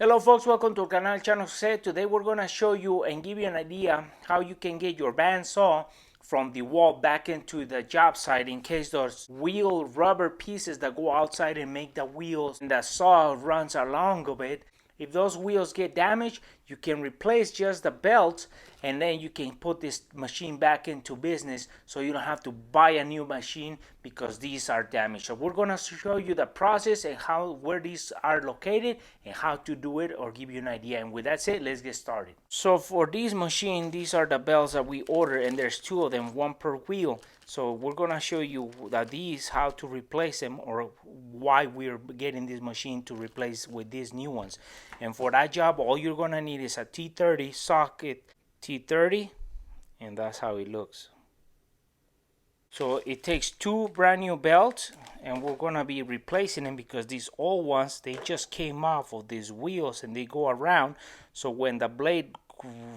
Hello folks, welcome to Canal Channel Set. Today we're going to show you and give you an idea how you can get your bandsaw from the wall back into the job site in case those wheel rubber pieces that go outside and make the wheels and the saw runs along of it. If those wheels get damaged, you can replace just the belts and then you can put this machine back into business so you don't have to buy a new machine because these are damaged. So we're going to show you the process and where these are located and how to do it or give you an idea. And with that said, let's get started. So for this machine, these are the belts that we ordered and there's two of them, one per wheel. So we're going to show you how to replace them or why we're getting this machine to replace with these new ones. And for that job, all you're going to need is a T30 socket, T30, and that's how it looks. So it takes two brand new belts and we're going to be replacing them because these old ones, they just came off of these wheels and they go around. So when the blade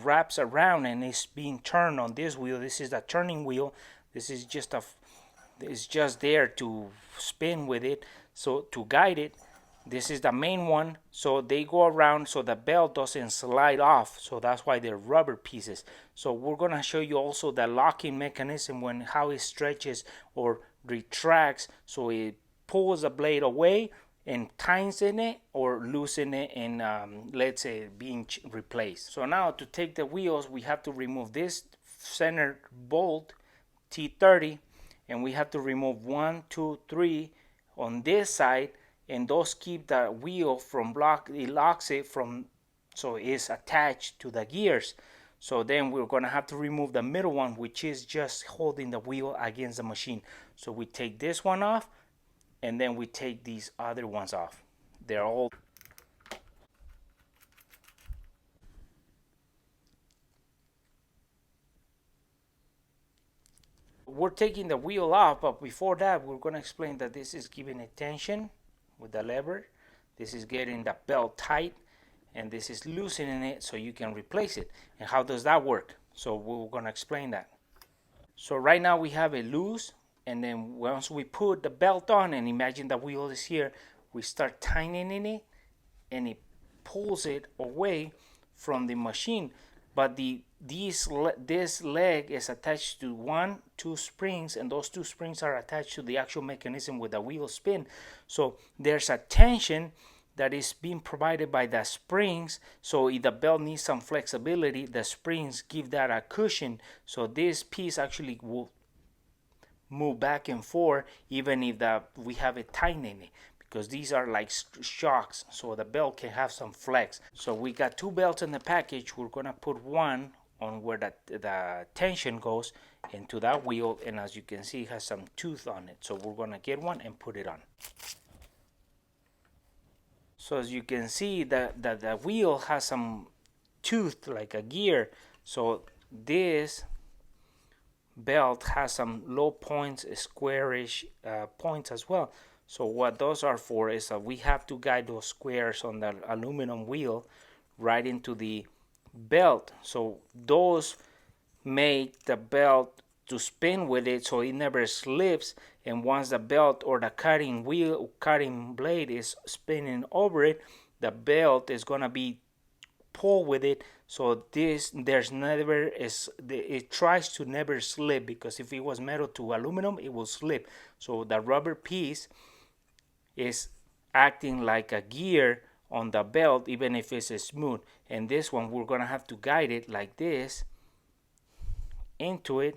wraps around and it's being turned on this wheel, this is the turning wheel. This is it's just there to spin with it, so to guide it. This is the main one, so they go around so the belt doesn't slide off, so that's why they're rubber pieces. So we're going to show you also the locking mechanism, how it stretches or retracts, so it pulls the blade away and tightens in it or loosen it and let's say being replaced. So now to take the wheels, we have to remove this center bolt T30 and we have to remove 1, 2, 3 on this side, and those keep the wheel from it locks it from, so it's attached to the gears. So then we're going to have to remove the middle one, which is just holding the wheel against the machine. So we take this one off and then we take these other ones off. They're all we're taking the wheel off, but before that we're going to explain that this is giving it tension with the lever, this is getting the belt tight, and this is loosening it so you can replace it. And how does that work? So we're going to explain that. So right now we have it loose, and then once we put the belt on and imagine the wheel is here, we start tightening it and it pulls it away from the machine. But this leg is attached to 1, 2 springs, and those 2 springs are attached to the actual mechanism with the wheel spin. So there's a tension that is being provided by the springs. So if the belt needs some flexibility, the springs give that a cushion. So this piece actually will move back and forth even if we have it tightening it, because these are like shocks, so the belt can have some flex. So we got 2 belts in the package. We're gonna put one on where the tension goes into that wheel, and as you can see, it has some tooth on it. So we're gonna get one and put it on. So as you can see, the wheel has some tooth like a gear. So this belt has some low points, squarish points as well. So what those are for is that we have to guide those squares on the aluminum wheel right into the belt. So those make the belt to spin with it so it never slips. And once the belt or the cutting blade is spinning over it, the belt is gonna be pulled with it. So it tries to never slip, because if it was metal to aluminum, it will slip. So the rubber piece is acting like a gear on the belt even if it's smooth. And this one, we're gonna have to guide it like this into it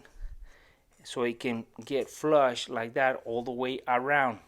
so it can get flush like that all the way around.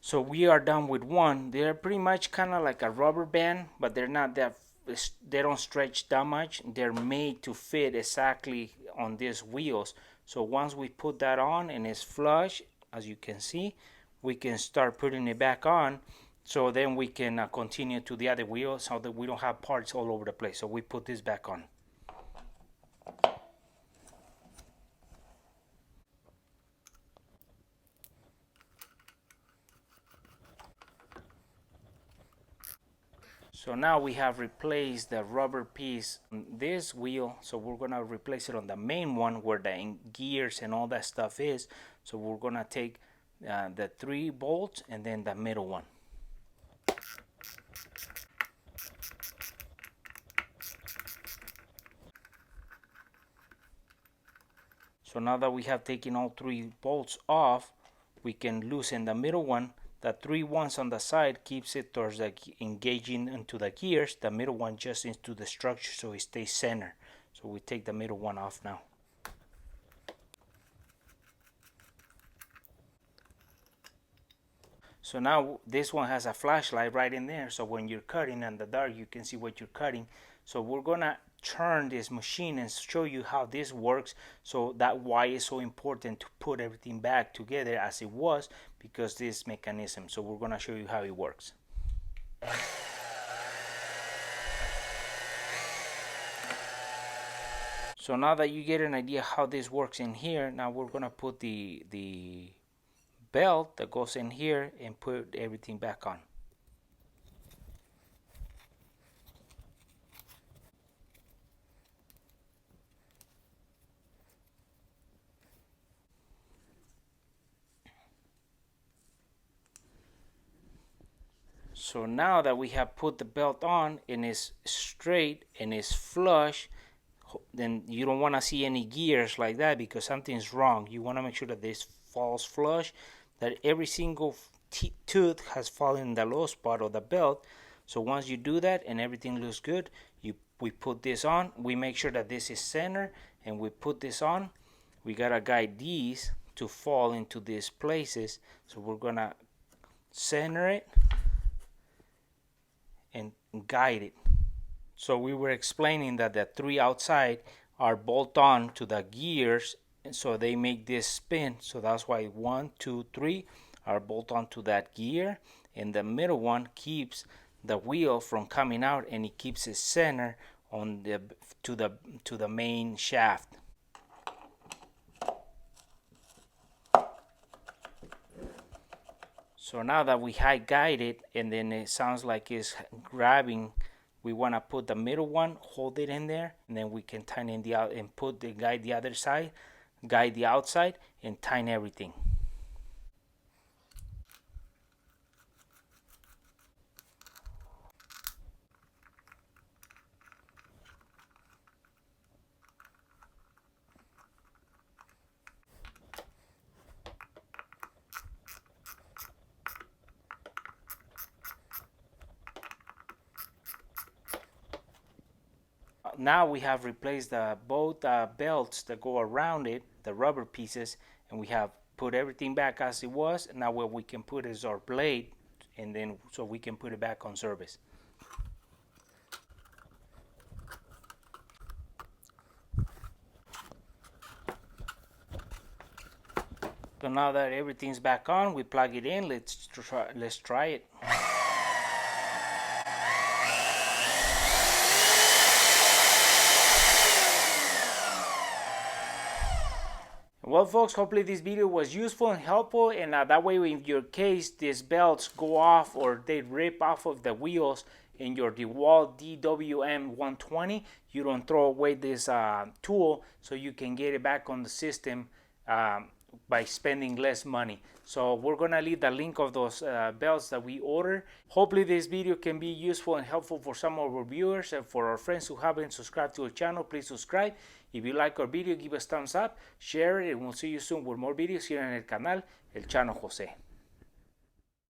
So we are done with one. They're pretty much kind of like a rubber band, but they're not that, they don't stretch that much. They're made to fit exactly on these wheels. So once we put that on and it's flush, as you can see, we can start putting it back on. So then we can continue to the other wheel so that we don't have parts all over the place. So we put this back on. So now we have replaced the rubber piece on this wheel. So we're gonna replace it on the main one where the gears and all that stuff is. So we're gonna take the 3 bolts and then the middle one. So now that we have taken all 3 bolts off, we can loosen the middle one. The 3 ones on the side keeps it towards the engaging into the gears. The middle one just into the structure so it stays center. So we take the middle one off now. So now this one has a flashlight right in there, so when you're cutting in the dark you can see what you're cutting. So we're gonna turn this machine and show you how this works, so that why it's so important to put everything back together as it was, because this mechanism. So we're gonna show you how it works. So now that you get an idea how this works in here, now we're gonna put the belt that goes in here and put everything back on. So now that we have put the belt on and it's straight and it's flush, then you don't want to see any gears like that because something's wrong. You want to make sure that this falls flush, that every single tooth has fallen in the low spot of the belt. So once you do that and everything looks good, we put this on. We make sure that this is center and we put this on. We gotta guide these to fall into these places. So we're gonna center it and guide it. So we were explaining that the 3 outside are bolt on to the gears, and so they make this spin. So that's why 1, 2, 3 are bolt on to that gear, and the middle one keeps the wheel from coming out, and it keeps it center on the to the main shaft. So now that we high guide it and then it sounds like it's grabbing, we want to put the middle one, hold it in there, and then we can tighten the out and put the guide the other side, guide the outside, and tighten everything. Now we have replaced both belts that go around it, the rubber pieces, and we have put everything back as it was. Now what we can put is our blade, and then so we can put it back on service. So now that everything's back on, we plug it in. Let's try it. Well folks, hopefully this video was useful and helpful, and that way in your case these belts go off or they rip off of the wheels in your DeWalt DWM-120, you don't throw away this tool, so you can get it back on the system by spending less money. So we're gonna leave the link of those belts that we ordered. Hopefully this video can be useful and helpful for some of our viewers, and for our friends who haven't subscribed to our channel, please subscribe. If you like our video, give us thumbs up, share it, and we'll see you soon with more videos here en el canal El Chano José.